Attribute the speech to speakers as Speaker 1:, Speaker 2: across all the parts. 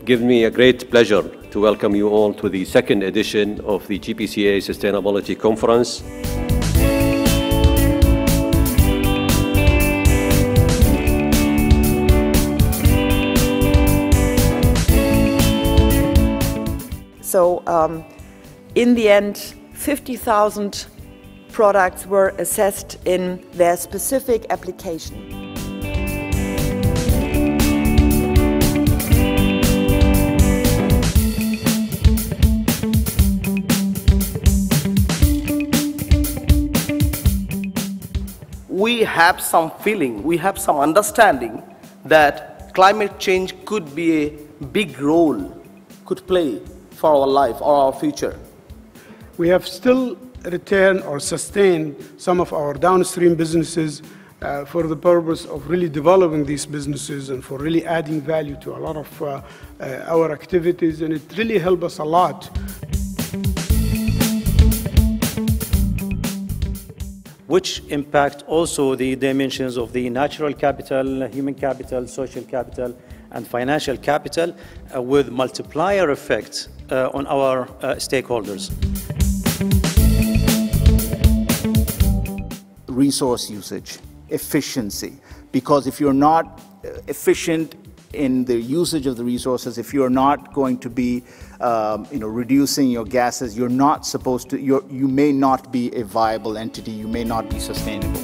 Speaker 1: gives me a great pleasure to welcome you all to the second edition of the GPCA Sustainability Conference.
Speaker 2: So in the end, 50,000 products were assessed in their specific application.
Speaker 3: We have some feeling, we have some understanding that climate change could be a big role, could play for our life or our future.
Speaker 4: We have still retained or sustained some of our downstream businesses for the purpose of really developing these businesses and for really adding value to a lot of our activities, and it really helped us a lot.
Speaker 5: Which impact also the dimensions of the natural capital, human capital, social capital, and financial capital with multiplier effects on our stakeholders.
Speaker 6: Resource usage, efficiency, because if you're not efficient in the usage of the resources, if you're not going to be reducing your gases, you're not supposed to, you may not be a viable entity, you may not be sustainable.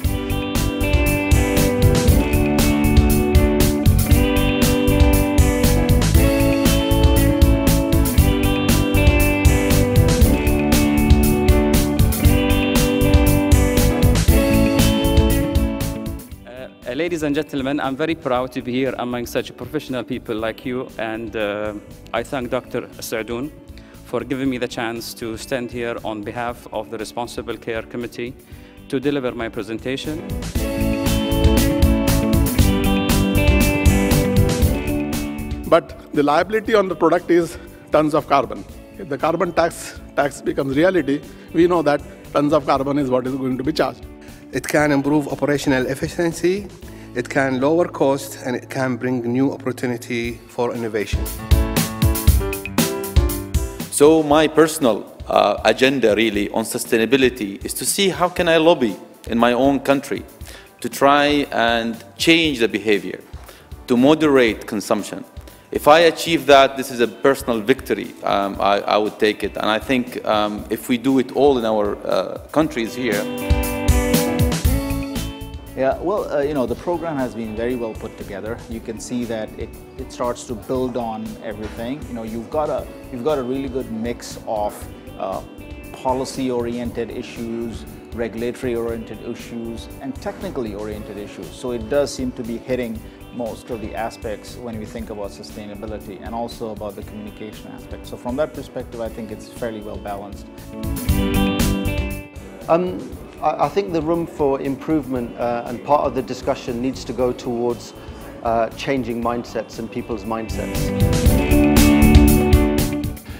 Speaker 7: Ladies and gentlemen, I'm very proud to be here among such professional people like you, and I thank Dr. Saodoun for giving me the chance to stand here on behalf of the Responsible Care Committee to deliver my presentation.
Speaker 8: But the liability on the product is tons of carbon. If the carbon tax becomes reality, we know that tons of carbon is what is going to be charged.
Speaker 9: It can improve operational efficiency, it can lower cost, and it can bring new opportunity for innovation.
Speaker 10: So my personal agenda really on sustainability is to see how can I lobby in my own country to try and change the behavior, to moderate consumption. If I achieve that, this is a personal victory. I would take it. And I think if we do it all in our countries here.
Speaker 6: Yeah, well, the program has been very well put together. You can see that it starts to build on everything. You've got a really good mix of policy-oriented issues, regulatory-oriented issues, and technically-oriented issues. So it does seem to be hitting most of the aspects when we think about sustainability, and also about the communication aspect. So from that perspective, I think it's fairly well balanced.
Speaker 11: I think the room for improvement and part of the discussion needs to go towards changing mindsets and people's mindsets.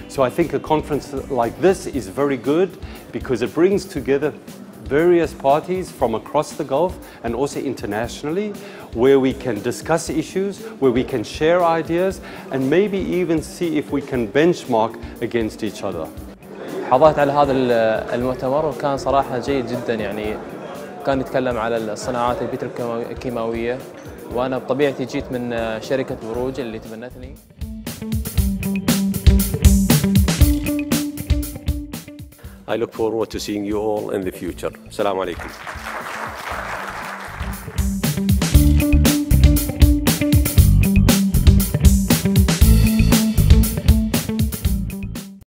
Speaker 12: So I think a conference like this is very good because it brings together various parties from across the Gulf and also internationally, where we can discuss issues, where we can share ideas, and maybe even see if we can benchmark against each other.
Speaker 13: حضرت على هذا المؤتمر وكان صراحة جيد جدا، يعني كان يتكلم على الصناعات البتروكيماوية، وأنا بطبيعتي جيت من شركة بروج اللي تبنتني.
Speaker 1: I look forward to seeing you all in the future. Assalamu alaikum.